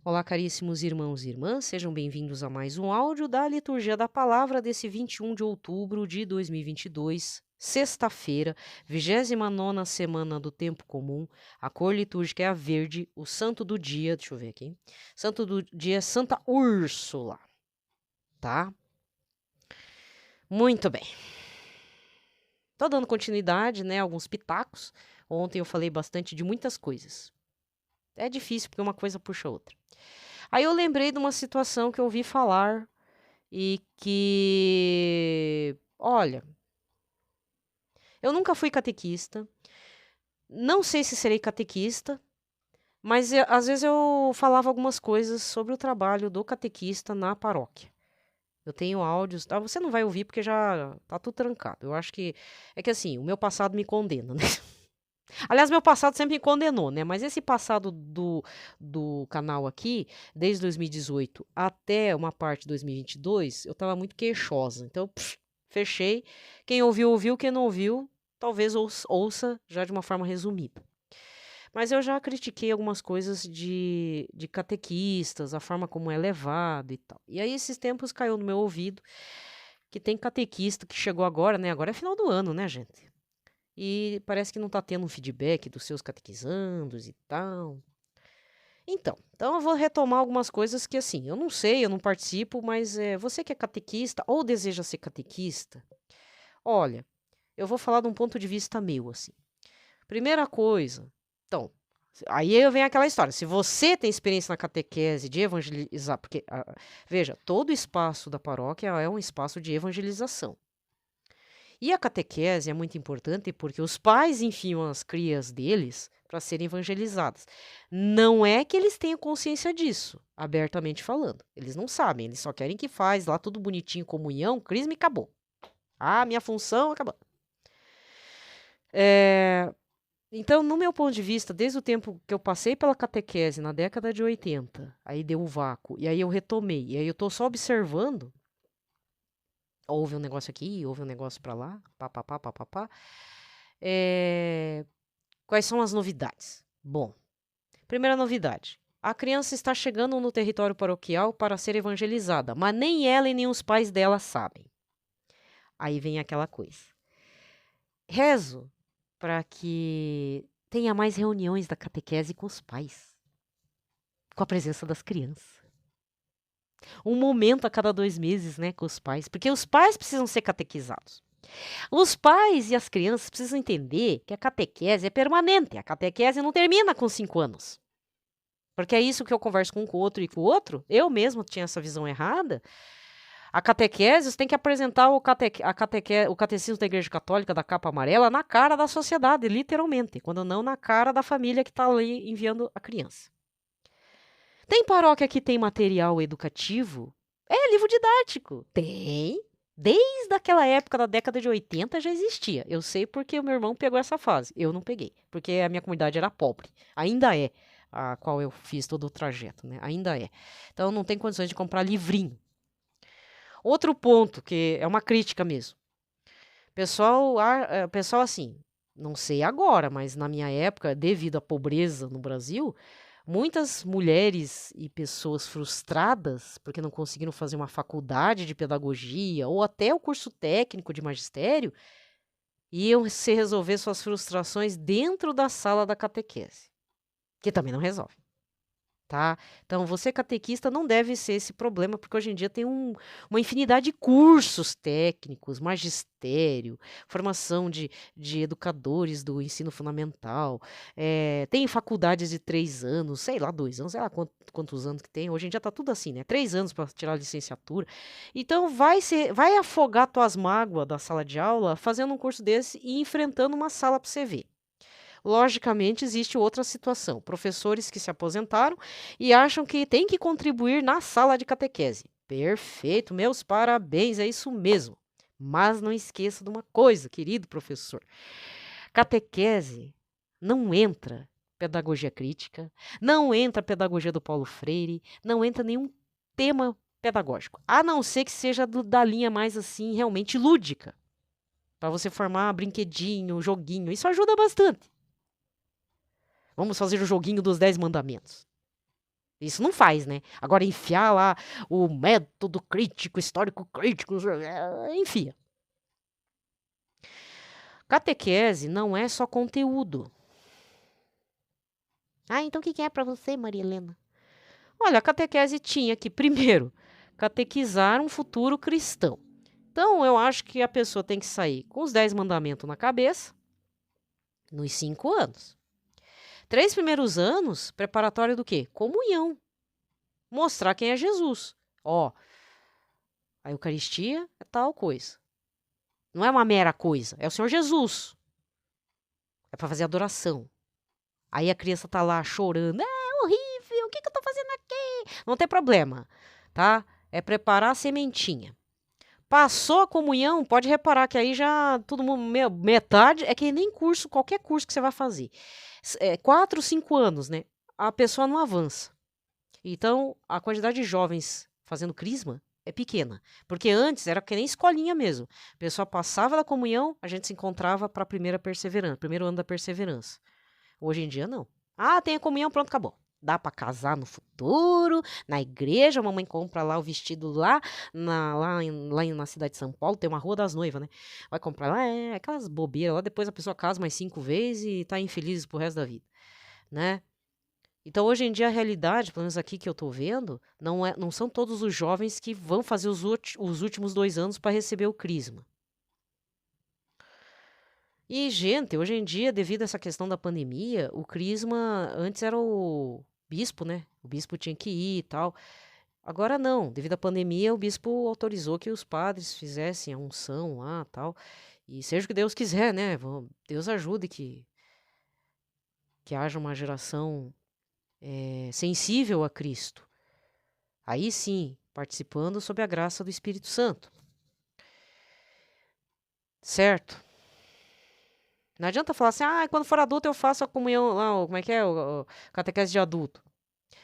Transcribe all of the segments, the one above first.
Olá, caríssimos irmãos e irmãs, sejam bem-vindos a mais um áudio da Liturgia da Palavra desse 21 de outubro de 2022, sexta-feira, 29ª semana do Tempo Comum. A cor litúrgica é a verde, o santo do dia, deixa eu ver aqui, santo do dia é Santa Úrsula, tá? Muito bem. Tô dando continuidade, né, alguns pitacos. Ontem eu falei bastante de muitas coisas. É difícil porque uma coisa puxa a outra. Aí eu lembrei de uma situação que eu ouvi falar e que, olha, eu nunca fui catequista, não sei se serei catequista, mas às vezes eu falava algumas coisas sobre o trabalho do catequista na paróquia. Eu tenho áudios, tá? Você não vai ouvir porque já tá tudo trancado. Eu acho que é que assim, o meu passado me condena, né? Aliás, meu passado sempre me condenou, né? Mas esse passado do canal aqui, desde 2018 até uma parte de 2022, eu tava muito queixosa. Então, fechei. Quem ouviu, ouviu. Quem não ouviu, talvez ouça já de uma forma resumida. Mas eu já critiquei algumas coisas de catequistas, a forma como é levado e tal. E aí, esses tempos caiu no meu ouvido que tem catequista que chegou agora, né? Agora é final do ano, né, gente? E parece que não tá tendo um feedback dos seus catequizandos e tal. Então eu vou retomar algumas coisas que, assim, eu não sei, eu não participo, mas você que é catequista ou deseja ser catequista, olha, eu vou falar de um ponto de vista meu, assim. Primeira coisa, então, aí vem aquela história, se você tem experiência na catequese de evangelizar, porque, veja, todo espaço da paróquia é um espaço de evangelização. E a catequese é muito importante porque os pais enfiam as crias deles para serem evangelizadas. Não é que eles tenham consciência disso, abertamente falando. Eles não sabem, eles só querem que faz lá tudo bonitinho, comunhão, crisma e acabou. Ah, minha função acabou. Então, no meu ponto de vista, desde o tempo que eu passei pela catequese, na década de 80, aí deu um vácuo, e aí eu retomei, e aí eu tô só observando, houve um negócio aqui, houve um negócio para lá, papapá, papapá. Quais são as novidades? Bom, primeira novidade. A criança está chegando no território paroquial para ser evangelizada, mas nem ela e nem os pais dela sabem. Aí vem aquela coisa. Rezo para que tenha mais reuniões da catequese com os pais, com a presença das crianças. Um momento a cada 2 meses, né, com os pais, porque os pais precisam ser catequizados. Os pais e as crianças precisam entender que a catequese é permanente. A catequese não termina com 5 anos. Porque é isso que eu converso com o outro e com o outro. Eu mesmo tinha essa visão errada. A catequese, você tem que apresentar o catecismo da Igreja Católica, da capa amarela, na cara da sociedade, literalmente. Quando não, na cara da família que está ali enviando a criança. Tem paróquia que tem material educativo? É, livro didático. Tem. Desde aquela época da década de 80 já existia. Eu sei porque o meu irmão pegou essa fase. Eu não peguei, porque a minha comunidade era pobre. Ainda é, a qual eu fiz todo o trajeto, né? Ainda é. Então não tem condições de comprar livrinho. Outro ponto, que é uma crítica mesmo. Pessoal assim, não sei agora, mas na minha época, devido à pobreza no Brasil, muitas mulheres e pessoas frustradas porque não conseguiram fazer uma faculdade de pedagogia ou até o curso técnico de magistério iam se resolver suas frustrações dentro da sala da catequese, que também não resolve. Tá? Então, você catequista não deve ser esse problema, porque hoje em dia tem uma infinidade de cursos técnicos, magistério, formação de educadores do ensino fundamental, tem faculdades de 3 anos, sei lá, 2 anos, sei lá quantos anos que tem. Hoje em dia tá tudo assim, né? 3 anos para tirar a licenciatura. Então, vai afogar tuas mágoas da sala de aula fazendo um curso desse e enfrentando uma sala para você ver. Logicamente, existe outra situação. Professores que se aposentaram e acham que tem que contribuir na sala de catequese. Perfeito, meus parabéns, é isso mesmo. Mas não esqueça de uma coisa, querido professor. Catequese não entra pedagogia crítica, não entra pedagogia do Paulo Freire, não entra nenhum tema pedagógico, a não ser que seja da linha mais assim, realmente lúdica. Para você formar brinquedinho, joguinho, isso ajuda bastante. Vamos fazer o joguinho dos 10 mandamentos. Isso não faz, né? Agora, enfiar lá o método crítico, histórico crítico, enfia. Catequese não é só conteúdo. Ah, então o que é para você, Maria Helena? Olha, a catequese tinha que, primeiro, catequizar um futuro cristão. Então, eu acho que a pessoa tem que sair com os 10 mandamentos na cabeça, nos 5 anos. 3 primeiros anos, preparatório do quê? Comunhão. Mostrar quem é Jesus. Ó, a Eucaristia é tal coisa. Não é uma mera coisa, é o Senhor Jesus. É para fazer adoração. Aí a criança tá lá chorando. É horrível, o que eu tô fazendo aqui? Não tem problema, tá? É preparar a sementinha. Passou a comunhão, pode reparar que aí já todo mundo, metade, é que nem curso, qualquer curso que você vai fazer. 4, 5 anos, né? A pessoa não avança. Então, a quantidade de jovens fazendo crisma é pequena. Porque antes era que nem escolinha mesmo. A pessoa passava da comunhão, a gente se encontrava para a primeira perseverança, primeiro ano da perseverança. Hoje em dia, não. Ah, tem a comunhão, pronto, acabou. Dá para casar no futuro, na igreja, a mamãe compra lá o vestido lá na cidade de São Paulo, tem uma Rua das Noivas, né? Vai comprar lá, aquelas bobeiras lá, depois a pessoa casa mais 5 vezes e tá infeliz pro resto da vida, né? Então, hoje em dia, a realidade, pelo menos aqui que eu tô vendo, não são todos os jovens que vão fazer os últimos 2 anos para receber o crisma. E, gente, hoje em dia, devido a essa questão da pandemia, o crisma antes era o bispo, né? O bispo tinha que ir e tal. Agora não, devido à pandemia, o bispo autorizou que os padres fizessem a unção lá, tal. E seja o que Deus quiser, né? Deus ajude que haja uma geração sensível a Cristo. Aí sim, participando sob a graça do Espírito Santo. Certo? Não adianta falar assim, quando for adulto eu faço a comunhão lá, como é que é? O catequese de adulto.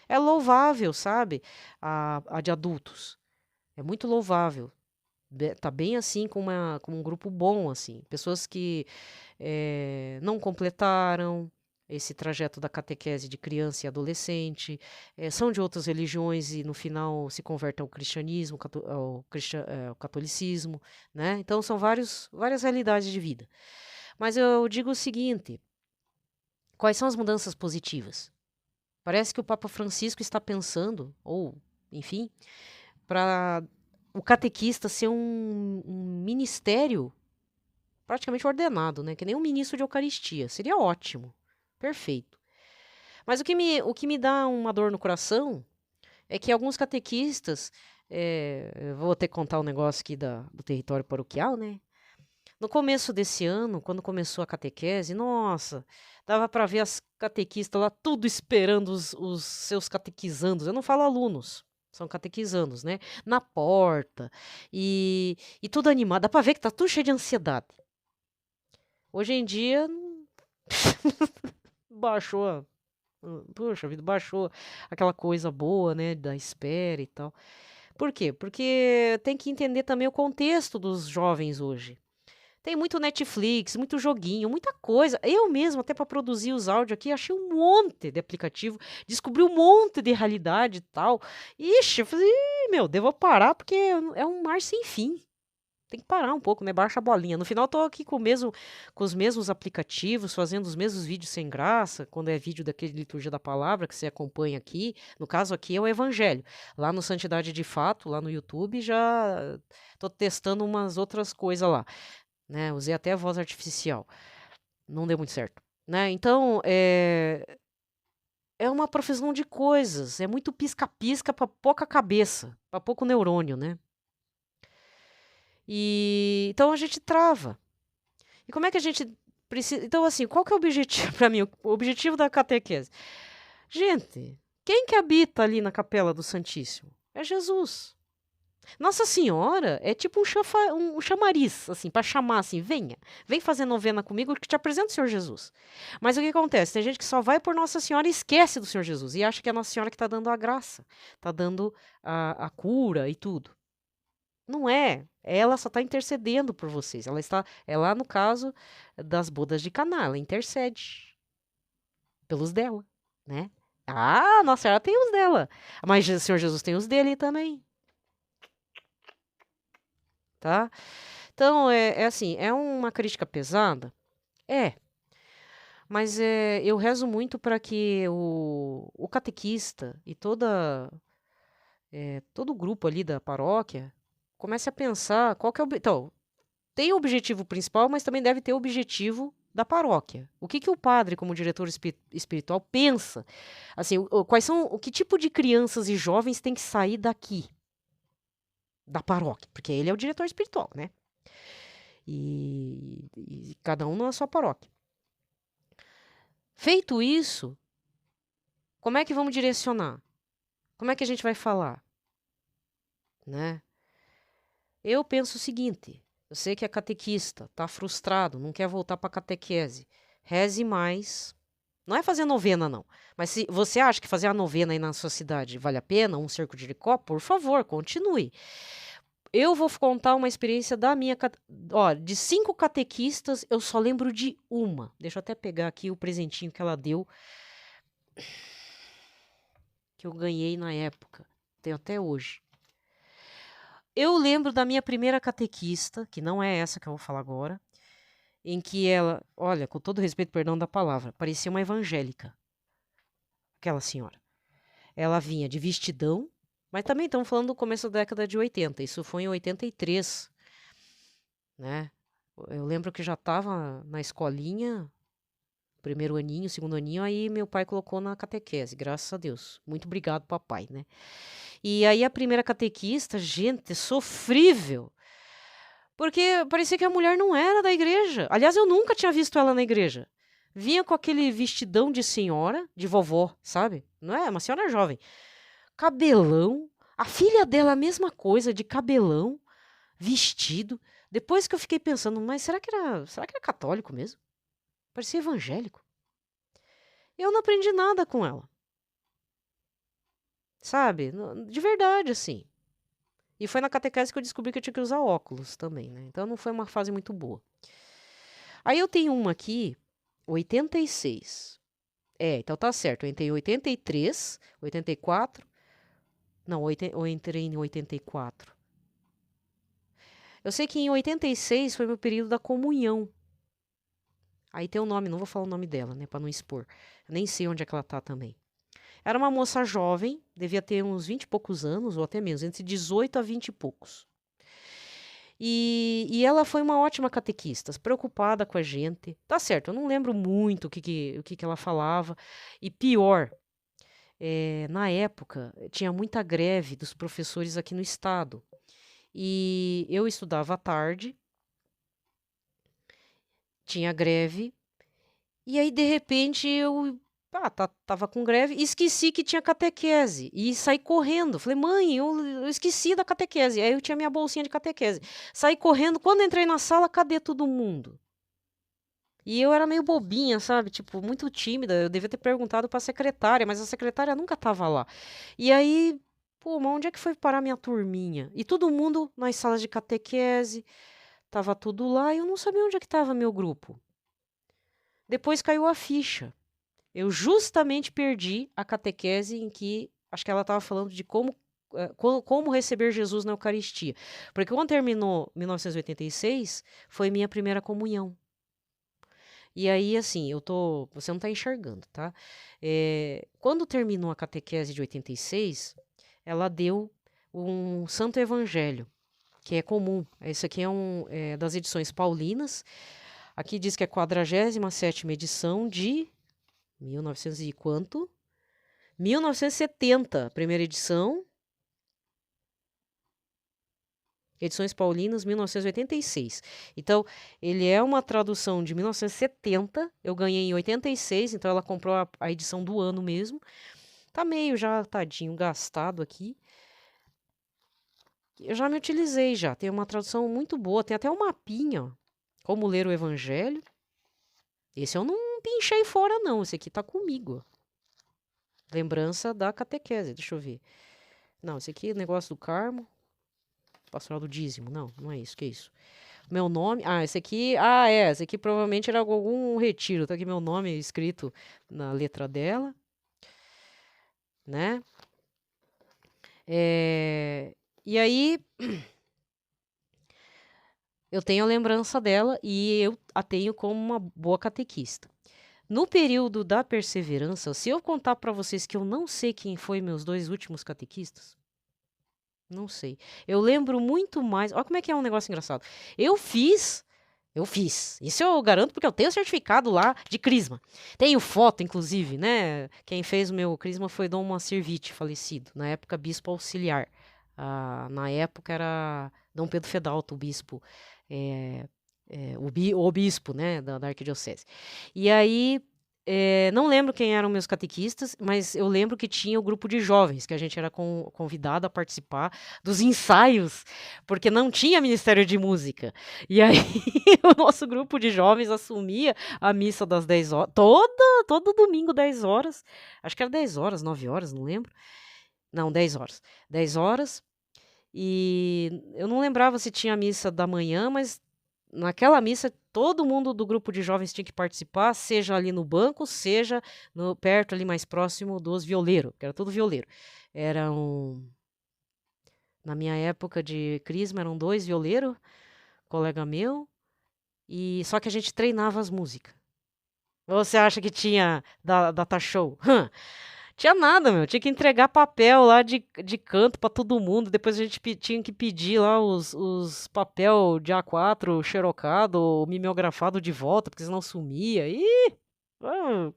É louvável, sabe? A de adultos. É muito louvável. Tá bem assim com um grupo bom, assim. Pessoas que não completaram esse trajeto da catequese de criança e adolescente, são de outras religiões e no final se convertem ao cristianismo, ao catolicismo, né? Então são várias realidades de vida. Mas eu digo o seguinte, quais são as mudanças positivas? Parece que o Papa Francisco está pensando, ou, enfim, para o catequista ser um ministério praticamente ordenado, né? Que nem um ministro de Eucaristia. Seria ótimo. Perfeito. Mas o que me dá uma dor no coração é que alguns catequistas. Eu vou ter que contar um negócio aqui do território paroquial, né? No começo desse ano, quando começou a catequese, nossa, dava para ver as catequistas lá tudo esperando os seus catequizandos. Eu não falo alunos, são catequizandos, né? Na porta e tudo animado. Dá para ver que tá tudo cheio de ansiedade. Hoje em dia, baixou. Puxa vida, baixou aquela coisa boa, né? Da espera e tal. Por quê? Porque tem que entender também o contexto dos jovens hoje. Tem muito Netflix, muito joguinho, muita coisa. Eu mesmo, até para produzir os áudios aqui, achei um monte de aplicativo, descobri um monte de realidade e tal. Ixi, eu falei, meu, devo parar porque é um mar sem fim. Tem que parar um pouco, né? Baixa a bolinha. No final, eu tô aqui com os mesmos aplicativos, fazendo os mesmos vídeos sem graça, quando é vídeo daquele Liturgia da Palavra que você acompanha aqui. No caso aqui é o Evangelho. Lá no Santidade de Fato, lá no YouTube, já tô testando umas outras coisas lá. Né? Usei até a voz artificial. Não deu muito certo. Né? Então, é uma profusão de coisas. É muito pisca-pisca para pouca cabeça, para pouco neurônio, né? E então a gente trava. E como é que a gente precisa. Então, assim, qual que é o objetivo para mim? O objetivo da catequese? Gente, quem que habita ali na capela do Santíssimo? É Jesus. Nossa Senhora é tipo um chamariz, assim, para chamar, assim, vem fazer novena comigo que te apresento o Senhor Jesus. Mas o que acontece? Tem gente que só vai por Nossa Senhora e esquece do Senhor Jesus e acha que é a Nossa Senhora que está dando a graça, está dando a cura e tudo. Não é. Ela só está intercedendo por vocês. É lá no caso das bodas de Caná, ela intercede pelos dela, né? Ah, Nossa Senhora tem os dela. Mas o Senhor Jesus tem os dele também, tá? Então, é assim, é uma crítica pesada? É. Mas eu rezo muito para que o catequista e todo o grupo ali da paróquia comece a pensar qual que é o. Então, tem o objetivo principal, mas também deve ter o objetivo da paróquia. O que o padre, como diretor espiritual, pensa? Assim, quais são, o que tipo de crianças e jovens tem que sair daqui, da paróquia? Porque ele é o diretor espiritual, né? E cada um na sua paróquia. Feito isso, como é que vamos direcionar? Como é que a gente vai falar? Né? Eu penso o seguinte: eu sei que é catequista, está frustrado, não quer voltar para a catequese. Reze mais. Não é fazer novena, não. Mas se você acha que fazer a novena aí na sua cidade vale a pena, um cerco de Jericó, por favor, continue. Eu vou contar uma experiência da minha. Ó, de 5 catequistas, eu só lembro de uma. Deixa eu até pegar aqui o presentinho que ela deu, que eu ganhei na época. Tenho até hoje. Eu lembro da minha primeira catequista, que não é essa que eu vou falar agora, em que ela, olha, com todo respeito, perdão da palavra, parecia uma evangélica. Aquela senhora. Ela vinha de vestidão, mas também estamos falando do começo da década de 80. Isso foi em 83, né? Eu lembro que já estava na escolinha, primeiro aninho, segundo aninho, aí meu pai colocou na catequese, graças a Deus. Muito obrigado, papai, né? E aí a primeira catequista, gente, sofrível. Porque parecia que a mulher não era da igreja. Aliás, eu nunca tinha visto ela na igreja. Vinha com aquele vestidão de senhora, de vovó, sabe? Não é? Uma senhora jovem. Cabelão. A filha dela, a mesma coisa, de cabelão, vestido. Depois que eu fiquei pensando, mas será que era católico mesmo? Parecia evangélico. Eu não aprendi nada com ela. Sabe? De verdade, assim. E foi na catequese que eu descobri que eu tinha que usar óculos também, né? Então não foi uma fase muito boa. Aí eu tenho uma aqui, 86. Então tá certo. Eu entrei em 83, 84. Não, eu entrei em 84. Eu sei que em 86 foi meu período da comunhão. Aí tem o nome, não vou falar o nome dela, né, pra não expor. Eu nem sei onde é que ela tá também. Era uma moça jovem, devia ter uns 20 e poucos anos, ou até menos, entre 18 a 20 e poucos. E ela foi uma ótima catequista, preocupada com a gente. Tá certo, eu não lembro muito o que ela falava. E pior, na época, tinha muita greve dos professores aqui no estado. E eu estudava à tarde, tinha greve, e aí, de repente, eu tava com greve e esqueci que tinha catequese. E saí correndo. Falei, mãe, eu esqueci da catequese. Aí eu tinha minha bolsinha de catequese. Saí correndo. Quando entrei na sala, cadê todo mundo? E eu era meio bobinha, sabe? Tipo, muito tímida. Eu devia ter perguntado pra secretária, mas a secretária nunca tava lá. E aí, pô, mas onde é que foi parar minha turminha? E todo mundo nas salas de catequese. Tava tudo lá e eu não sabia onde é que tava meu grupo. Depois caiu a ficha. Eu justamente perdi a catequese em que acho que ela estava falando de como receber Jesus na Eucaristia. Porque quando terminou 1986, foi minha primeira comunhão. E aí, assim, você não está enxergando, tá? Quando terminou a catequese de 86, ela deu um Santo Evangelho, que é comum. Esse aqui é das edições paulinas. Aqui diz que é a 47ª edição de 1900 e quanto? 1970, primeira edição. Edições Paulinas, 1986. Então, ele é uma tradução de 1970. Eu ganhei em 86, então ela comprou a edição do ano mesmo. Tá meio já, tadinho, gastado aqui. Eu já me utilizei já. Tem uma tradução muito boa. Tem até um mapinha, ó. Como ler o Evangelho. Esse eu não pinchei fora, não. Esse aqui tá comigo. Lembrança da catequese. Deixa eu ver. Não, esse aqui é negócio do Carmo. Pastoral do dízimo. Não, não é isso. Que é isso? Meu nome. Esse aqui. Esse aqui provavelmente era algum retiro. Tá aqui meu nome escrito na letra dela. né? E aí eu tenho a lembrança dela e eu a tenho como uma boa catequista. No período da perseverança, se eu contar para vocês que eu não sei quem foi meus 2 últimos catequistas, não sei. Eu lembro muito mais. Olha como é que é um negócio engraçado. Eu fiz. Isso eu garanto porque eu tenho certificado lá de crisma. Tenho foto, inclusive, né? Quem fez o meu crisma foi Dom Moacir Witt, falecido. Na época, bispo auxiliar. Na época era Dom Pedro Fedalto, o bispo. O bispo, né? Da arquidiocese. E aí, não lembro quem eram meus catequistas, mas eu lembro que tinha o grupo de jovens, que a gente era convidado a participar dos ensaios, porque não tinha Ministério de Música. E aí o nosso grupo de jovens assumia a missa das 10 horas, todo domingo 10 horas, acho que era 10 horas, 9 horas, não lembro. Não, 10 horas. 10 horas, e eu não lembrava se tinha missa da manhã, mas naquela missa, todo mundo do grupo de jovens tinha que participar, seja ali no banco, seja perto ali mais próximo dos violeiros, que era tudo violeiro. Na minha época de crisma, eram 2 violeiros, colega meu, e só que a gente treinava as músicas. Ou você acha que tinha data show? Tinha nada, meu. Tinha que entregar papel lá de canto pra todo mundo. Depois a gente tinha que pedir lá os papel de A4 xerocado, mimeografado de volta, porque senão sumia. Ih,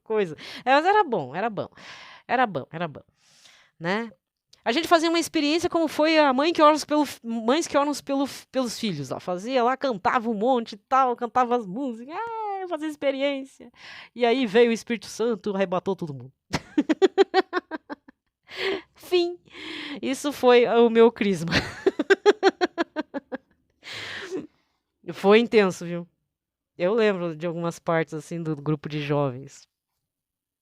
coisa. Mas era bom, era bom. Era bom, era bom. Né? A gente fazia uma experiência como foi a Mães que Oram pelos Filhos. Lá. Fazia lá, cantava um monte e tal, cantava as músicas. Fazia experiência. E aí veio o Espírito Santo, arrebatou todo mundo. Fim. Isso foi o meu crisma. Foi intenso, viu? Eu lembro de algumas partes assim do grupo de jovens.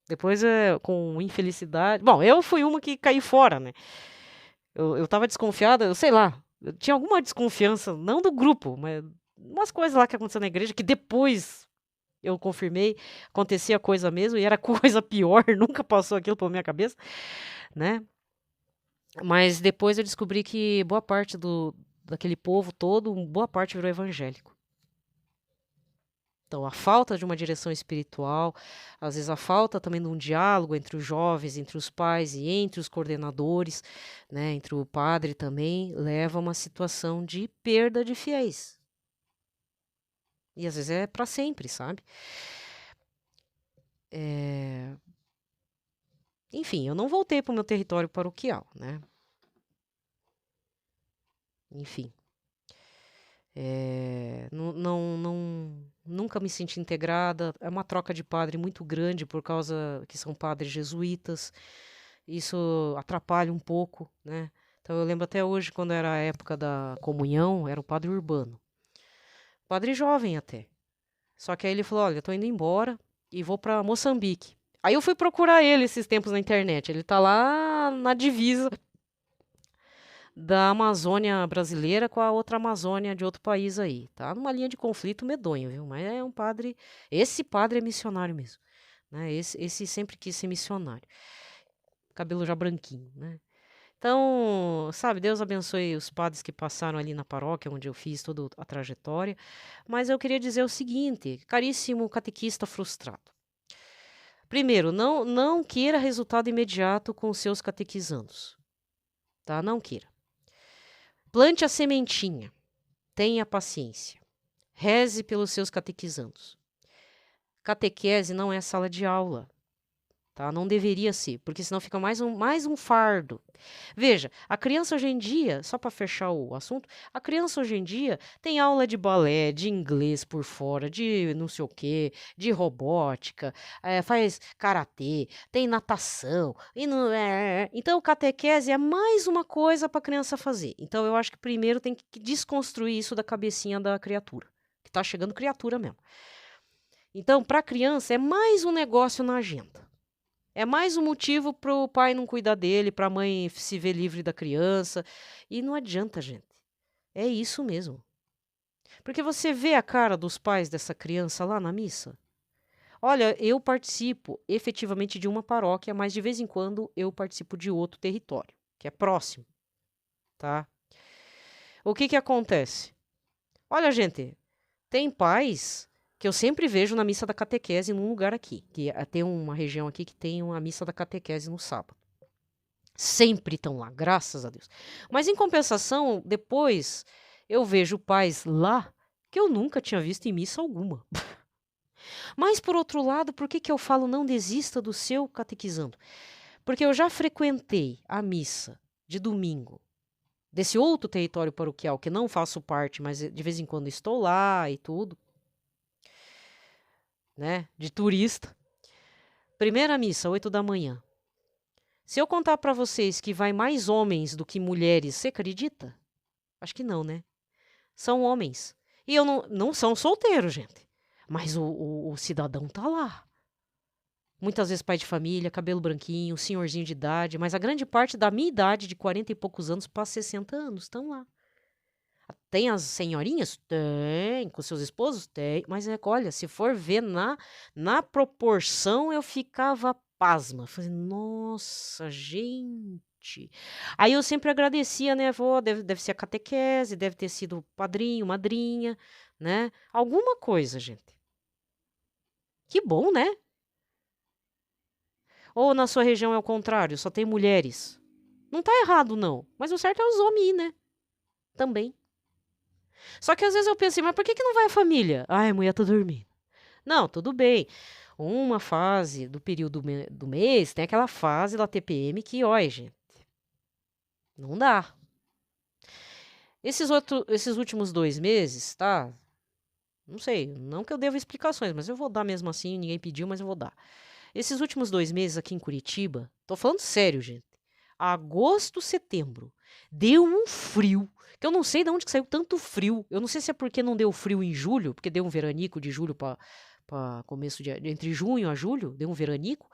Depois, com infelicidade. Bom, eu fui uma que caí fora, né? Eu tava desconfiada, eu sei lá. Eu tinha alguma desconfiança, não do grupo, mas umas coisas lá que aconteceram na igreja que depois eu confirmei, acontecia coisa mesmo e era coisa pior, nunca passou aquilo pela minha cabeça, né? Mas depois eu descobri que boa parte daquele povo todo, boa parte virou evangélico. Então, a falta de uma direção espiritual, às vezes a falta também de um diálogo entre os jovens, entre os pais e entre os coordenadores, né, entre o padre também, leva a uma situação de perda de fiéis. E às vezes é para sempre, sabe? Enfim, eu não voltei para o meu território paroquial, né? Enfim. Nunca me senti integrada. É uma troca de padre muito grande por causa que são padres jesuítas. Isso atrapalha um pouco, né? Então eu lembro até hoje, quando era a época da comunhão, era o padre urbano. Padre jovem até. Só que aí ele falou: olha, eu tô indo embora e vou para Moçambique. Aí eu fui procurar ele esses tempos na internet. Ele tá lá na divisa da Amazônia brasileira com a outra Amazônia de outro país aí. Tá numa linha de conflito medonho, viu? Mas é um padre. Esse padre é missionário mesmo. Né? Esse sempre quis ser missionário. Cabelo já branquinho, né? Então, sabe, Deus abençoe os padres que passaram ali na paróquia, onde eu fiz toda a trajetória. Mas eu queria dizer o seguinte, caríssimo catequista frustrado. Primeiro, não queira resultado imediato com os seus catequizandos. Tá? Não queira. Plante a sementinha. Tenha paciência. Reze pelos seus catequizandos. Catequese não é sala de aula. Tá? Não deveria ser, porque senão fica mais um fardo. Veja, a criança hoje em dia, só para fechar o assunto, a criança hoje em dia tem aula de balé, de inglês por fora, de não sei o quê, de robótica, faz karatê, tem natação. Então, catequese é mais uma coisa para a criança fazer. Então, eu acho que primeiro tem que desconstruir isso da cabecinha da criatura, que está chegando criatura mesmo. Então, para a criança, é mais um negócio na agenda. É mais um motivo para o pai não cuidar dele, para a mãe se ver livre da criança. E não adianta, gente. É isso mesmo. Porque você vê a cara dos pais dessa criança lá na missa. Olha, eu participo efetivamente de uma paróquia, mas de vez em quando eu participo de outro território, que é próximo, tá? O que que acontece? Olha, gente, tem pais que eu sempre vejo na missa da catequese num lugar aqui, que tem uma região aqui que tem uma missa da catequese no sábado. Sempre estão lá, graças a Deus. Mas em compensação, depois eu vejo pais lá que eu nunca tinha visto em missa alguma. Mas por outro lado, por que que eu falo não desista do seu catequizando? Porque eu já frequentei a missa de domingo desse outro território paroquial que não faço parte, mas de vez em quando estou lá e tudo, né? De turista. Primeira missa, 8 da manhã. Se eu contar para vocês que vai mais homens do que mulheres, você acredita? Acho que não, né? São homens. E eu não são solteiros, gente. Mas o cidadão tá lá. Muitas vezes pai de família, cabelo branquinho, senhorzinho de idade, mas a grande parte da minha idade, de 40 e poucos anos para 60 anos, estão lá. Tem as senhorinhas? Tem. Com seus esposos? Tem. Mas olha, se for ver na proporção, eu ficava pasma. Falei, nossa, gente. Aí eu sempre agradecia, né? Deve ser a catequese, deve ter sido padrinho, madrinha, né? Alguma coisa, gente. Que bom, né? Ou na sua região é o contrário, só tem mulheres. Não tá errado, não. Mas o certo é os homens ir, né? Também. Só que às vezes eu penso assim, mas por que não vai a família? Ai, a mulher tá dormindo. Não, tudo bem. Uma fase do período do mês, tem aquela fase da TPM que, olha, gente, não dá. Esses últimos 2 meses, tá? Não sei, não que eu deva explicações, mas eu vou dar mesmo assim, ninguém pediu, mas eu vou dar. Esses últimos 2 meses aqui em Curitiba, tô falando sério, gente. Agosto, setembro, deu um frio, que eu não sei de onde que saiu tanto frio. Eu não sei se é porque não deu frio em julho, porque deu um veranico de julho para começo de entre junho a julho, deu um veranico.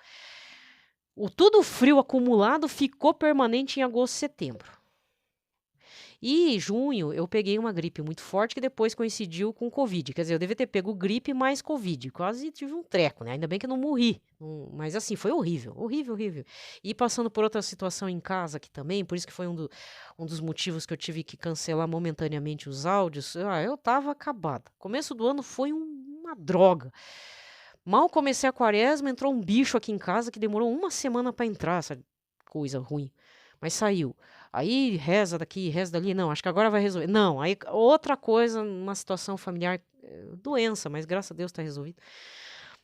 Todo o frio acumulado ficou permanente em agosto e setembro. E em junho eu peguei uma gripe muito forte que depois coincidiu com Covid. Quer dizer, eu devia ter pego gripe mais Covid. Quase tive um treco, né? Ainda bem que eu não morri. Mas assim, foi horrível, horrível, horrível. E passando por outra situação em casa aqui também, por isso que foi um dos motivos que eu tive que cancelar momentaneamente os áudios. Eu tava acabada. Começo do ano foi uma droga. Mal comecei a quaresma, entrou um bicho aqui em casa que demorou uma semana para entrar, essa coisa ruim. Mas saiu. Aí reza daqui, reza dali. Não, acho que agora vai resolver. Não, aí outra coisa, uma situação familiar, doença, mas graças a Deus tá resolvido.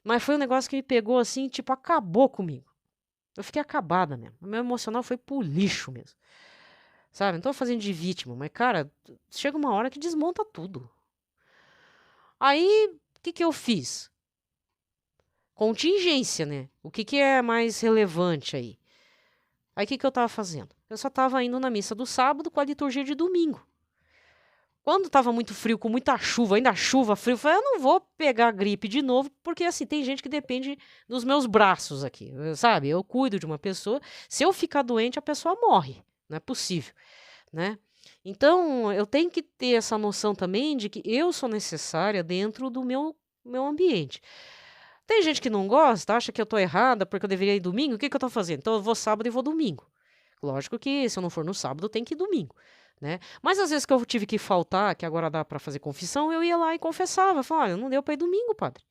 Mas foi um negócio que me pegou assim, tipo, acabou comigo. Eu fiquei acabada mesmo. O meu emocional foi pro lixo mesmo. Sabe? Não tô fazendo de vítima, mas, cara, chega uma hora que desmonta tudo. Aí, o que que eu fiz? Contingência, né? O que que é mais relevante aí? Aí o que que eu tava fazendo? Eu só tava indo na missa do sábado com a liturgia de domingo. Quando tava muito frio, com muita chuva, ainda chuva, frio, eu falei, eu não vou pegar gripe de novo, porque assim, tem gente que depende dos meus braços aqui, sabe? Eu cuido de uma pessoa, se eu ficar doente, a pessoa morre. Não é possível, né? Então, eu tenho que ter essa noção também de que eu sou necessária dentro do meu ambiente. Tem gente que não gosta, acha que eu tô errada porque eu deveria ir domingo. O que que eu tô fazendo? Então eu vou sábado e vou domingo. Lógico que se eu não for no sábado, tem que ir domingo, né? Mas às vezes que eu tive que faltar, que agora dá para fazer confissão, eu ia lá e confessava. Falava, olha, não deu para ir domingo, padre.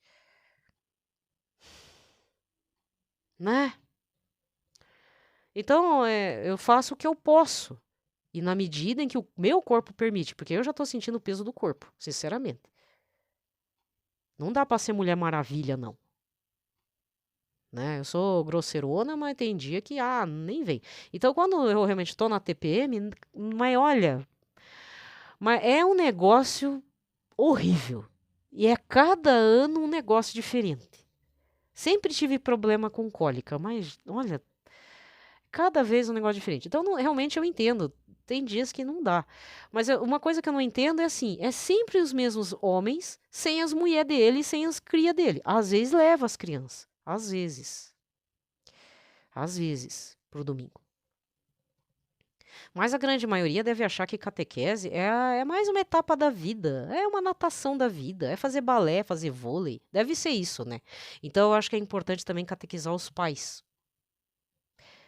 Né? Então, eu faço o que eu posso. E na medida em que o meu corpo permite, porque eu já tô sentindo o peso do corpo, sinceramente. Não dá para ser Mulher Maravilha, não. Né? Eu sou grosseirona, mas tem dia que, nem vem. Então, quando eu realmente tô na TPM, mas olha, mas é um negócio horrível. E é cada ano um negócio diferente. Sempre tive problema com cólica, mas olha, cada vez um negócio diferente. Então, realmente eu entendo. Tem dias que não dá. Mas uma coisa que eu não entendo é assim: é sempre os mesmos homens, sem as mulheres dele e sem as cria dele. Às vezes leva as crianças. Às vezes. Às vezes, pro domingo. Mas a grande maioria deve achar que catequese é mais uma etapa da vida, é uma natação da vida, é fazer balé, fazer vôlei. Deve ser isso, né? Então eu acho que é importante também catequizar os pais.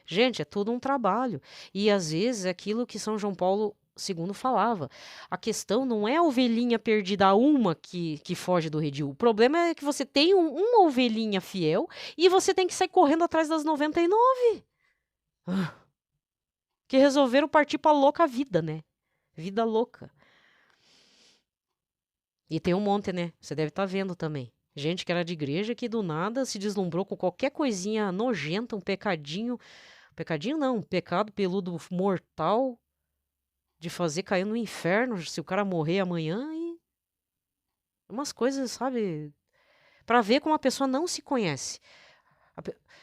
Gente, é todo um trabalho. E às vezes é aquilo que São João Paulo II falava. A questão não é a ovelhinha perdida, a uma que foge do redil. O problema é que você tem uma ovelhinha fiel e você tem que sair correndo atrás das 99. Que resolveram partir pra louca vida, né? Vida louca. E tem um monte, né? Você deve estar vendo também. Gente que era de igreja que do nada se deslumbrou com qualquer coisinha nojenta, um pecadinho. Pecadinho não, um pecado peludo mortal de fazer cair no inferno se o cara morrer amanhã e. Umas coisas, sabe? Pra ver como a pessoa não se conhece.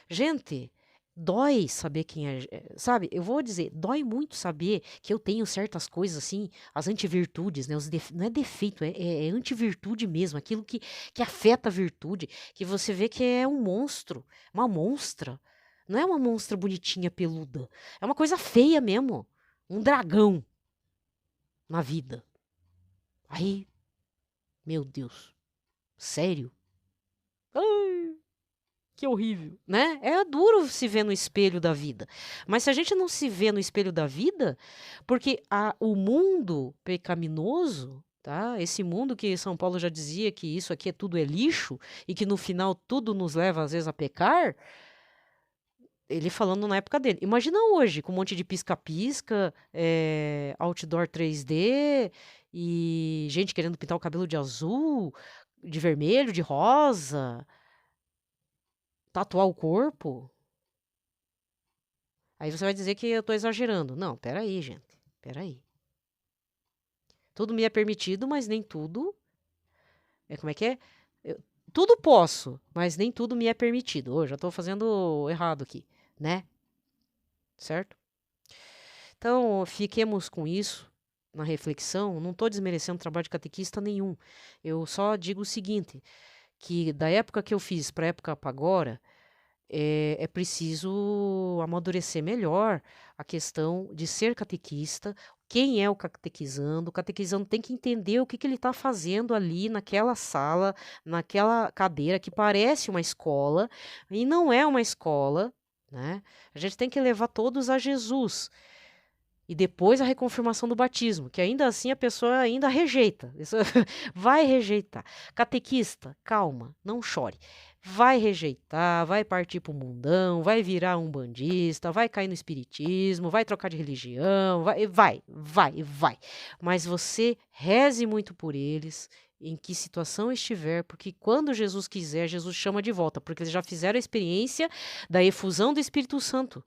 Gente, dói saber quem é. Sabe, eu vou dizer, dói muito saber que eu tenho certas coisas assim, as antivirtudes, né? Não é defeito, é antivirtude mesmo, aquilo que afeta a virtude, que você vê que é um monstro, uma monstra. Não é uma monstra bonitinha, peluda. É uma coisa feia mesmo. Um dragão na vida. Aí, meu Deus. Sério? Ai, que horrível, né? É duro se ver no espelho da vida. Mas se a gente não se vê no espelho da vida, porque o mundo pecaminoso, tá? Esse mundo que São Paulo já dizia que isso aqui tudo é lixo e que no final tudo nos leva às vezes a pecar, ele falando na época dele. Imagina hoje, com um monte de pisca-pisca, outdoor 3D e gente querendo pintar o cabelo de azul, de vermelho, de rosa, tatuar o corpo. Aí você vai dizer que eu tô exagerando. Não, peraí, gente. Peraí. Tudo me é permitido, mas nem tudo. Como é que é? Tudo posso, mas nem tudo me é permitido. Eu já tô fazendo errado aqui, né? Certo? Então, fiquemos com isso na reflexão. Não estou desmerecendo o trabalho de catequista nenhum. Eu só digo o seguinte, que da época que eu fiz para a época para agora, é preciso amadurecer melhor a questão de ser catequista, quem é o catequizando tem que entender o que ele está fazendo ali naquela sala, naquela cadeira que parece uma escola e não é uma escola, né? A gente tem que levar todos a Jesus. E depois a reconfirmação do batismo, que ainda assim a pessoa ainda rejeita. Isso vai rejeitar. Catequista, calma, não chore. Vai rejeitar, vai partir pro mundão, vai virar um bandista, vai cair no espiritismo, vai trocar de religião, vai. Mas você reze muito por eles, em que situação estiver, porque quando Jesus quiser, Jesus chama de volta, porque eles já fizeram a experiência da efusão do Espírito Santo.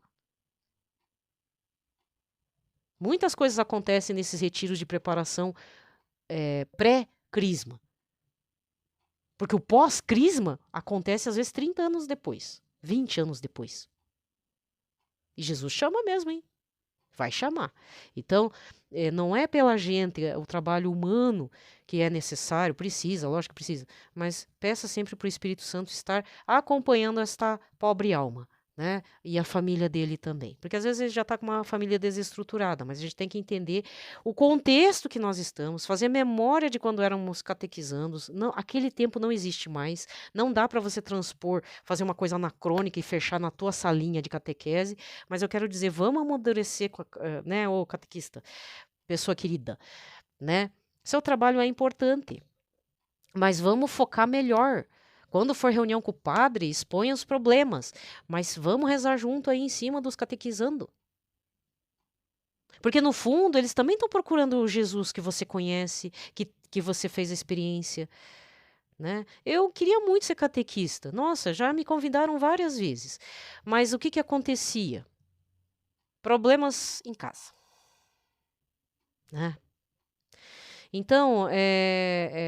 Muitas coisas acontecem nesses retiros de preparação pré-crisma. Porque o pós-crisma acontece às vezes 30 anos depois, 20 anos depois. E Jesus chama mesmo, hein? Vai chamar. Então, não é pela gente, o trabalho humano que é necessário, precisa, lógico que precisa, mas peça sempre para o Espírito Santo estar acompanhando esta pobre alma. Né? E a família dele também. Porque às vezes ele já está com uma família desestruturada, mas a gente tem que entender o contexto que nós estamos, fazer memória de quando éramos catequizandos. Não, aquele tempo não existe mais. Não dá para você transpor, fazer uma coisa anacrônica e fechar na tua salinha de catequese. Mas eu quero dizer, vamos amadurecer, né, ô catequista, pessoa querida, né? Seu trabalho é importante, mas vamos focar melhor. Quando for reunião com o padre, exponha os problemas, mas vamos rezar junto aí em cima dos catequizando. Porque no fundo, eles também estão procurando o Jesus que você conhece, que você fez a experiência. Né? Eu queria muito ser catequista. Nossa, já me convidaram várias vezes. Mas o que acontecia? Problemas em casa. Né? Então,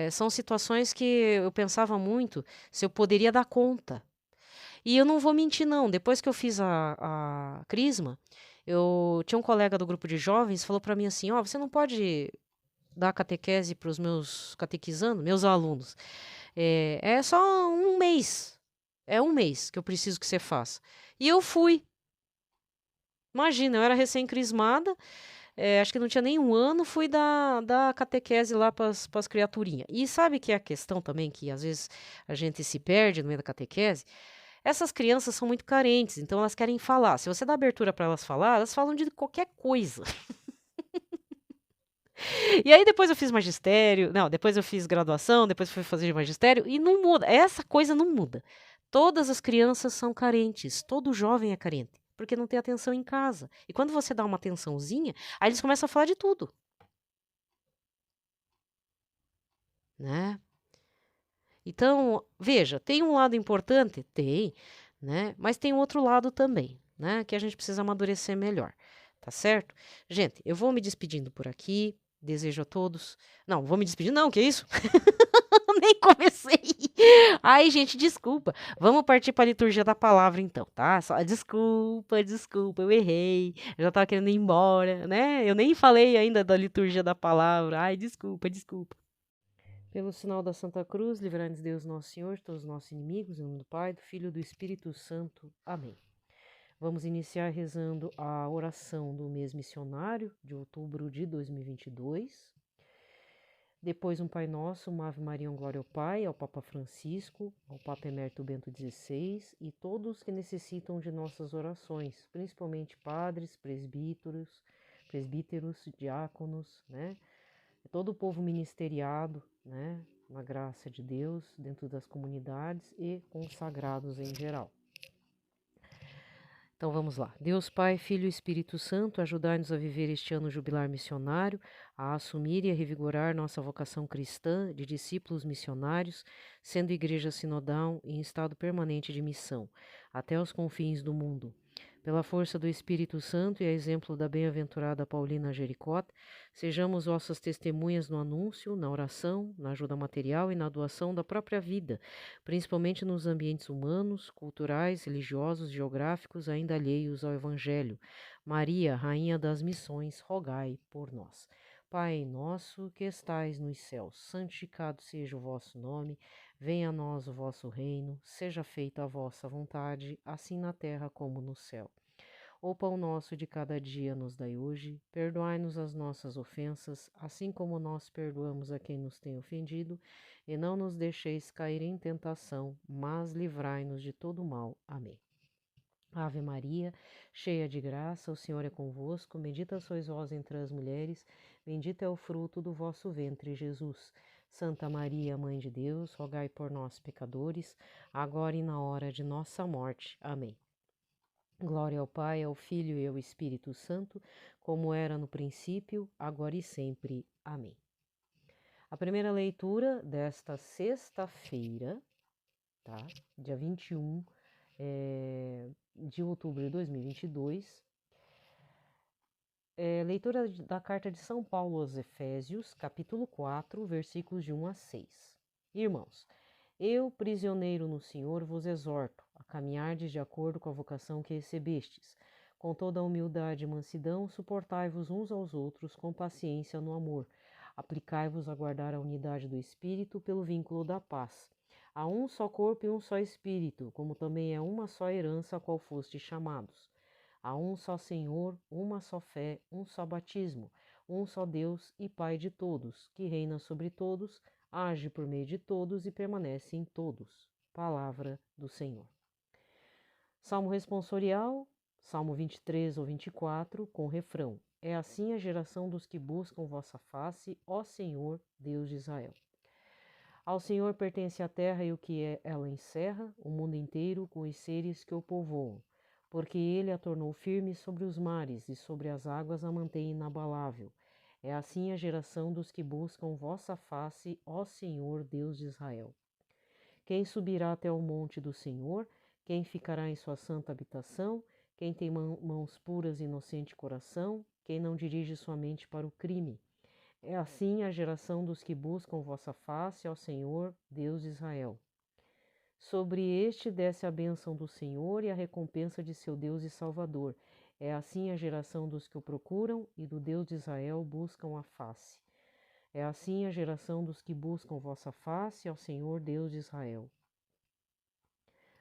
são situações que eu pensava muito se eu poderia dar conta. E eu não vou mentir, não. Depois que eu fiz a Crisma, eu tinha um colega do grupo de jovens falou para mim assim: ó, você não pode dar catequese para os meus catequizando, meus alunos. É só um mês. É um mês que eu preciso que você faça. E eu fui. Imagina, eu era recém-crismada, acho que não tinha nem 1 ano, fui dar catequese lá para as criaturinhas. E sabe que é a questão também, que às vezes a gente se perde no meio da catequese? Essas crianças são muito carentes, então elas querem falar. Se você dá abertura para elas falar, elas falam de qualquer coisa. E aí depois eu fiz magistério, não, depois eu fiz graduação, depois fui fazer magistério e não muda, essa coisa não muda. Todas as crianças são carentes, todo jovem é carente, porque não tem atenção em casa. E quando você dá uma atençãozinha, aí eles começam a falar de tudo, né? Então, veja, tem um lado importante? Tem, né? Mas tem outro lado também, né? Que a gente precisa amadurecer melhor, tá certo? Gente, eu vou me despedindo por aqui. Desejo a todos. Não, vou me despedir, não, que isso? Nem comecei. Ai, gente, desculpa. Vamos partir para a liturgia da palavra, então, tá? Só, desculpa, eu errei. Eu já estava querendo ir embora, né? Eu nem falei ainda da liturgia da palavra. Ai, desculpa. Pelo sinal da Santa Cruz, livrai-nos Deus Nosso Senhor, de todos os nossos inimigos, em nome do Pai, do Filho e do Espírito Santo. Amém. Vamos iniciar rezando a oração do mês missionário de outubro de 2022. Depois um Pai Nosso, uma Ave Maria, um Glória ao Pai, ao Papa Francisco, ao Papa Emérito Bento XVI e todos que necessitam de nossas orações, principalmente padres, presbíteros, diáconos, né? Todo o povo ministeriado, né? Na graça de Deus, dentro das comunidades e consagrados em geral. Então vamos lá. Deus Pai, Filho e Espírito Santo, ajudai-nos a viver este ano jubilar missionário, a assumir e a revigorar nossa vocação cristã de discípulos missionários, sendo igreja sinodal em estado permanente de missão, até os confins do mundo. Pela força do Espírito Santo e a exemplo da bem-aventurada Paulina Jericó, sejamos vossas testemunhas no anúncio, na oração, na ajuda material e na doação da própria vida, principalmente nos ambientes humanos, culturais, religiosos, geográficos, ainda alheios ao Evangelho. Maria, Rainha das Missões, rogai por nós. Pai nosso que estais nos céus, santificado seja o vosso nome, venha a nós o vosso reino, seja feita a vossa vontade, assim na terra como no céu. O pão nosso de cada dia nos dai hoje, perdoai-nos as nossas ofensas, assim como nós perdoamos a quem nos tem ofendido, e não nos deixeis cair em tentação, mas livrai-nos de todo mal. Amém. Ave Maria, cheia de graça, o Senhor é convosco, bendita sois vós entre as mulheres, bendito é o fruto do vosso ventre, Jesus. Santa Maria, Mãe de Deus, rogai por nós, pecadores, agora e na hora de nossa morte. Amém. Glória ao Pai, ao Filho e ao Espírito Santo, como era no princípio, agora e sempre. Amém. A primeira leitura desta sexta-feira, tá? Dia 21 de outubro de 2022, leitura da carta de São Paulo aos Efésios, capítulo 4, versículos de 1 a 6. Irmãos, eu, prisioneiro no Senhor, vos exorto a caminhardes de acordo com a vocação que recebestes. Com toda a humildade e mansidão, suportai-vos uns aos outros com paciência no amor. Aplicai-vos a guardar a unidade do Espírito pelo vínculo da paz. Há um só corpo e um só Espírito, como também é uma só herança a qual fostes chamados. Há um só Senhor, uma só fé, um só batismo, um só Deus e Pai de todos, que reina sobre todos, age por meio de todos e permanece em todos. Palavra do Senhor. Salmo responsorial, Salmo 23 ou 24, com refrão. É assim a geração dos que buscam vossa face, ó Senhor, Deus de Israel. Ao Senhor pertence a terra e o que ela encerra, o mundo inteiro com os seres que o povoam, porque ele a tornou firme sobre os mares e sobre as águas a mantém inabalável. É assim a geração dos que buscam vossa face, ó Senhor, Deus de Israel. Quem subirá até o monte do Senhor? Quem ficará em sua santa habitação? Quem tem mãos puras e inocente coração? Quem não dirige sua mente para o crime? É assim a geração dos que buscam vossa face, ó Senhor, Deus de Israel. Sobre este desce a bênção do Senhor e a recompensa de seu Deus e Salvador. É assim a geração dos que o procuram e do Deus de Israel buscam a face. É assim a geração dos que buscam vossa face, ao Senhor Deus de Israel.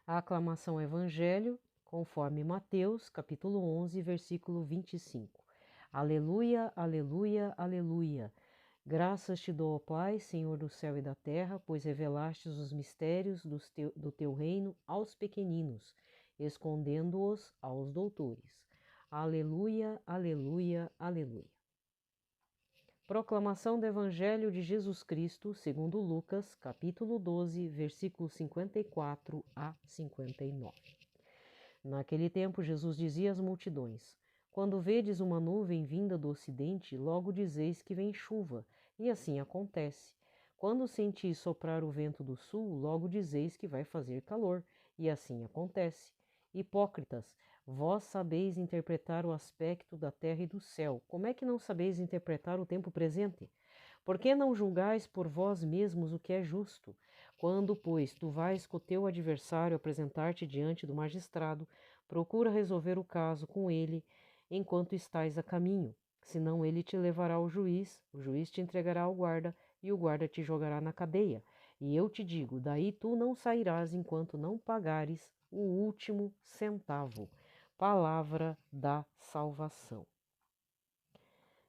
A aclamação ao Evangelho, conforme Mateus, capítulo 11, versículo 25. Aleluia, aleluia, aleluia. Graças te dou, ó Pai, Senhor do céu e da terra, pois revelastes os mistérios do teu reino aos pequeninos, escondendo-os aos doutores. Aleluia, aleluia, aleluia. Proclamação do Evangelho de Jesus Cristo, segundo Lucas, capítulo 12, versículos 54 a 59. Naquele tempo, Jesus dizia às multidões: Quando vedes uma nuvem vinda do ocidente, logo dizeis que vem chuva, e assim acontece. Quando sentis soprar o vento do sul, logo dizeis que vai fazer calor, e assim acontece. Hipócritas, vós sabeis interpretar o aspecto da terra e do céu. Como é que não sabeis interpretar o tempo presente? Por que não julgais por vós mesmos o que é justo? Quando, pois, tu vais com o teu adversário apresentar-te diante do magistrado, procura resolver o caso com ele enquanto estás a caminho. Senão ele te levará ao juiz, o juiz te entregará ao guarda, e o guarda te jogará na cadeia. E eu te digo, daí tu não sairás enquanto não pagares o último centavo. Palavra da salvação.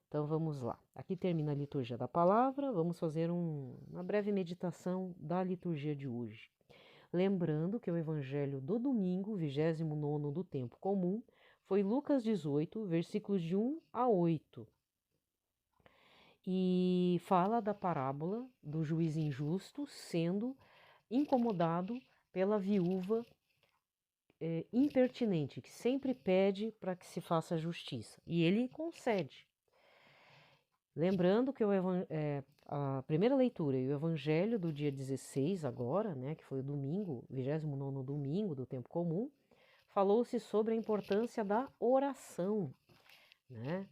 Então vamos lá. Aqui termina a liturgia da palavra, vamos fazer uma breve meditação da liturgia de hoje. Lembrando que o evangelho do domingo, 29º do tempo comum, foi Lucas 18, versículos de 1 a 8. E fala da parábola do juiz injusto sendo incomodado pela viúva impertinente, que sempre pede para que se faça justiça. E ele concede. Lembrando que a primeira leitura e o evangelho do dia 16 agora, né, que foi o domingo, 29º domingo do tempo comum, falou-se sobre a importância da oração, né,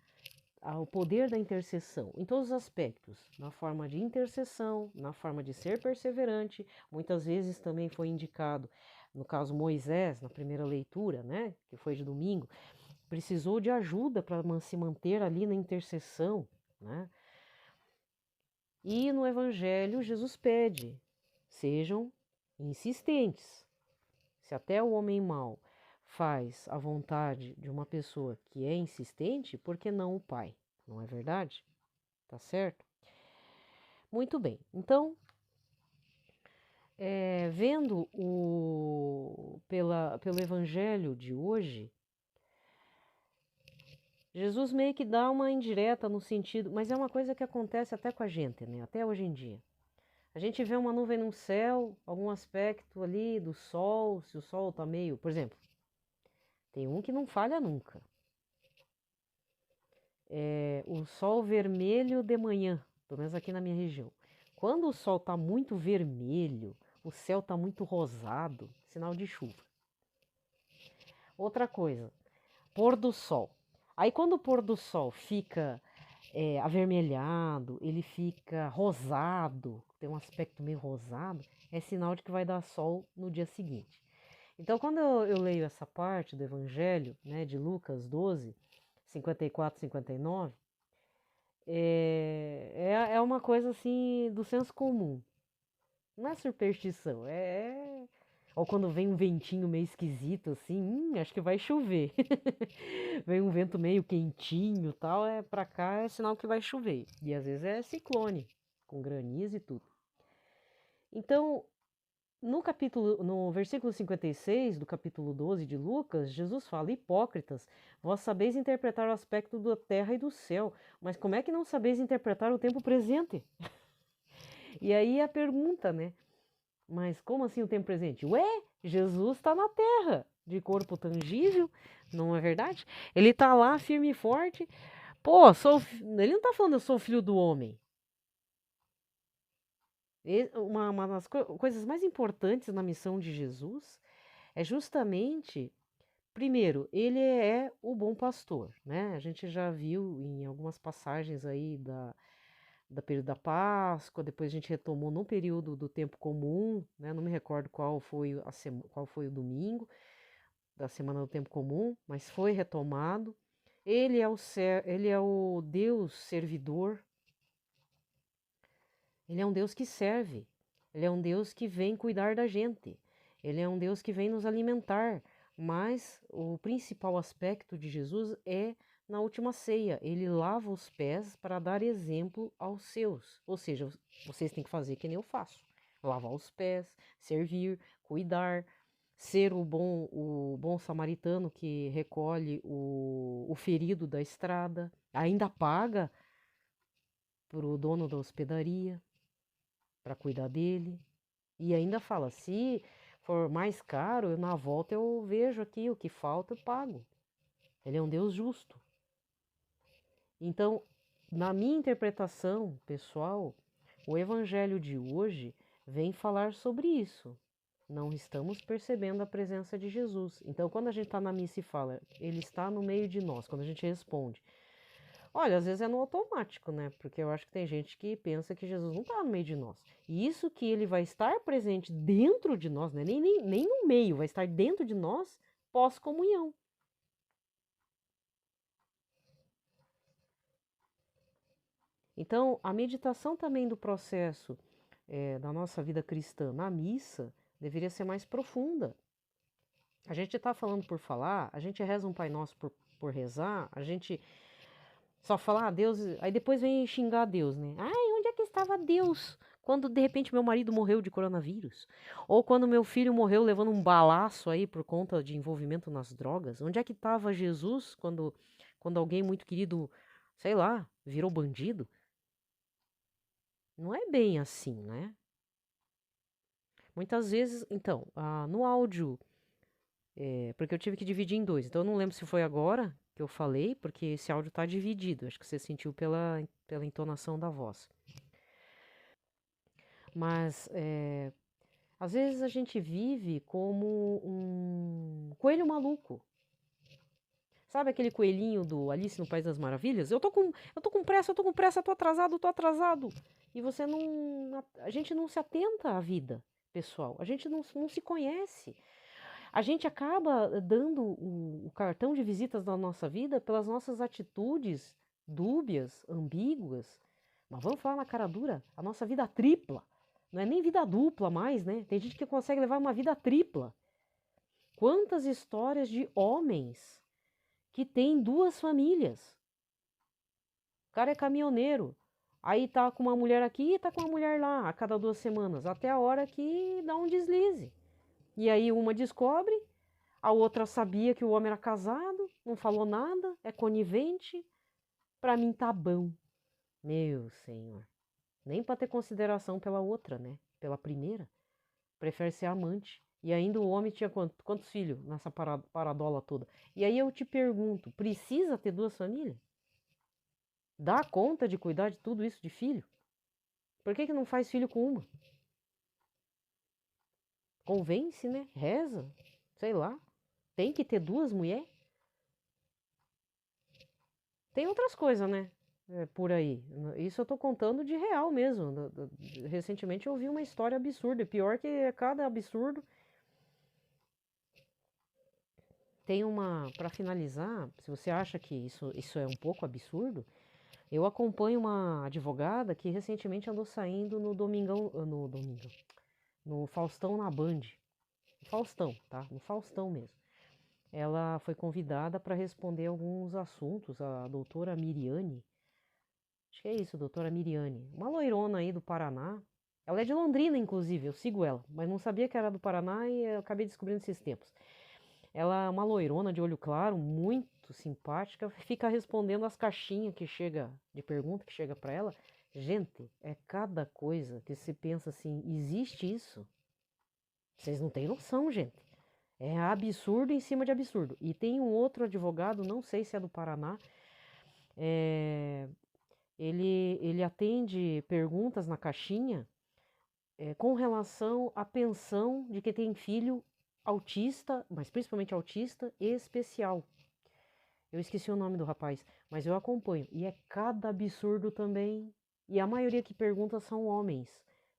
o poder da intercessão, em todos os aspectos, na forma de intercessão, na forma de ser perseverante. Muitas vezes também foi indicado, no caso Moisés, na primeira leitura, né, que foi de domingo, precisou de ajuda para se manter ali na intercessão, né? E no Evangelho, Jesus pede, sejam insistentes. Se até o homem mau faz a vontade de uma pessoa que é insistente, por que não o Pai? Não é verdade? Tá certo? Muito bem. Então, vendo pelo Evangelho de hoje, Jesus meio que dá uma indireta no sentido, mas é uma coisa que acontece até com a gente, né? Até hoje em dia. A gente vê uma nuvem no céu, algum aspecto ali do sol, se o sol tá meio, por exemplo, tem um que não falha nunca. O sol vermelho de manhã, pelo menos aqui na minha região. Quando o sol tá muito vermelho, o céu tá muito rosado, sinal de chuva. Outra coisa, pôr do sol. Aí quando o pôr do sol fica avermelhado, ele fica rosado, tem um aspecto meio rosado, é sinal de que vai dar sol no dia seguinte. Então, quando eu leio essa parte do Evangelho, né, de Lucas 12, 54 e 59, é uma coisa assim do senso comum. Não é superstição, Ou quando vem um ventinho meio esquisito, assim, acho que vai chover. Vem um vento meio quentinho e tal, pra cá é sinal que vai chover. E às vezes é ciclone, com granizo e tudo. Então, no versículo 56 do capítulo 12 de Lucas, Jesus fala: Hipócritas, vós sabeis interpretar o aspecto da terra e do céu, mas como é que não sabeis interpretar o tempo presente? E aí a pergunta, né? Mas como assim o tempo presente? Ué, Jesus está na terra, de corpo tangível, não é verdade? Ele está lá firme e forte. Pô, ele não está falando eu sou filho do homem. Uma das coisas mais importantes na missão de Jesus é justamente, primeiro, ele é o bom pastor, né? A gente já viu em algumas passagens aí da período da Páscoa, depois a gente retomou no período do tempo comum, né? Não me recordo qual foi o domingo da semana do tempo comum, mas foi retomado. Ele é o Deus servidor. Ele é um Deus que serve. Ele é um Deus que vem cuidar da gente. Ele é um Deus que vem nos alimentar. Mas o principal aspecto de Jesus é na última ceia. Ele lava os pés para dar exemplo aos seus. Ou seja, vocês têm que fazer que nem eu faço: lavar os pés, servir, cuidar, ser o bom samaritano que recolhe o ferido da estrada, ainda paga para o dono da hospedaria para cuidar dele. E ainda fala: se for mais caro, na volta eu vejo aqui o que falta, eu pago. Ele é um Deus justo. Então, na minha interpretação pessoal, o evangelho de hoje vem falar sobre isso. Não estamos percebendo a presença de Jesus. Então, quando a gente está na missa e fala, ele está no meio de nós, quando a gente responde, olha, às vezes é no automático, né? Porque eu acho que tem gente que pensa que Jesus não está no meio de nós. E isso que ele vai estar presente dentro de nós, né? Nem no meio, vai estar dentro de nós pós-comunhão. Então, a meditação também do processo da nossa vida cristã na missa deveria ser mais profunda. A gente está falando por falar, a gente reza um Pai Nosso por rezar, a gente só fala, Deus, aí depois vem xingar Deus, né? Ai, onde é que estava Deus quando de repente meu marido morreu de coronavírus? Ou quando meu filho morreu levando um balaço aí por conta de envolvimento nas drogas? Onde é que estava Jesus quando alguém muito querido, sei lá, virou bandido? Não é bem assim, né? Muitas vezes, então, no áudio, porque eu tive que dividir em dois, então eu não lembro se foi agora que eu falei, porque esse áudio está dividido, acho que você sentiu pela entonação da voz. Mas, às vezes a gente vive como um coelho maluco. Sabe aquele coelhinho do Alice no País das Maravilhas? Eu tô com pressa, eu tô com pressa, eu tô atrasado, eu tô atrasado. E você não, a gente não se atenta à vida pessoal, a gente não se conhece. A gente acaba dando o cartão de visitas da nossa vida pelas nossas atitudes dúbias, ambíguas. Mas vamos falar na cara dura, a nossa vida tripla. Não é nem vida dupla mais, né? Tem gente que consegue levar uma vida tripla. Quantas histórias de homens que têm duas famílias? O cara é caminhoneiro, aí tá com uma mulher aqui e tá com uma mulher lá, a cada 2 semanas, até a hora que dá um deslize. E aí uma descobre, a outra sabia que o homem era casado, não falou nada, é conivente. Pra mim tá bom. Meu senhor. Nem pra ter consideração pela outra, né? Pela primeira. Prefere ser amante. E ainda o homem tinha quantos filhos nessa paradola toda? E aí eu te pergunto, precisa ter duas famílias? Dá conta de cuidar de tudo isso de filho? Por que não faz filho com uma? Convence, né? Reza, sei lá. Tem que ter duas mulheres? Tem outras coisas, né? Por aí. Isso eu tô contando de real mesmo. Recentemente eu ouvi uma história absurda. Pior que cada absurdo. Tem uma. Para finalizar, se você acha que isso é um pouco absurdo, eu acompanho uma advogada que recentemente andou saindo no Domingão. No Domingão. No Faustão na Band. Faustão, tá? No Faustão mesmo. Ela foi convidada para responder alguns assuntos. A doutora Miriane. Acho que é isso, doutora Miriane. Uma loirona aí do Paraná. Ela é de Londrina, inclusive, eu sigo ela, mas não sabia que era do Paraná e eu acabei descobrindo esses tempos. Ela é uma loirona de olho claro, muito simpática, fica respondendo as caixinhas que chega, de pergunta que chega para ela. Gente, é cada coisa que se pensa assim, existe isso? Vocês não têm noção, gente. É absurdo em cima de absurdo. E tem um outro advogado, não sei se é do Paraná, é, ele atende perguntas na caixinha com relação à pensão de quem tem filho autista, mas principalmente autista e especial. Eu esqueci o nome do rapaz, mas eu acompanho. E é cada absurdo também. E a maioria que pergunta são homens,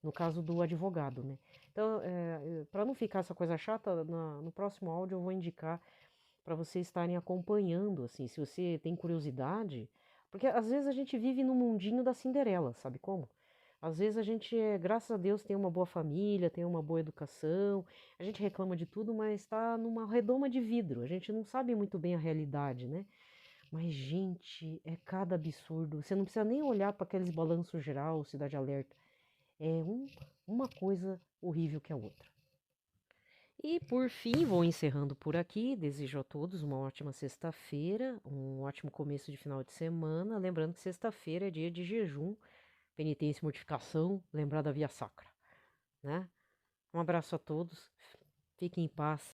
no caso do advogado, né? Então, para não ficar essa coisa chata, no próximo áudio eu vou indicar para vocês estarem acompanhando, assim, se você tem curiosidade, porque às vezes a gente vive no mundinho da Cinderela, sabe como? Às vezes a gente, graças a Deus, tem uma boa família, tem uma boa educação, a gente reclama de tudo, mas está numa redoma de vidro. A gente não sabe muito bem a realidade, né? Mas, gente, é cada absurdo. Você não precisa nem olhar para aqueles balanços geral, Cidade Alerta. É uma coisa horrível que a outra. E por fim, vou encerrando por aqui. Desejo a todos uma ótima sexta-feira, um ótimo começo de final de semana. Lembrando que sexta-feira é dia de jejum, penitência e mortificação, lembrar da via sacra, né? Um abraço a todos, fiquem em paz.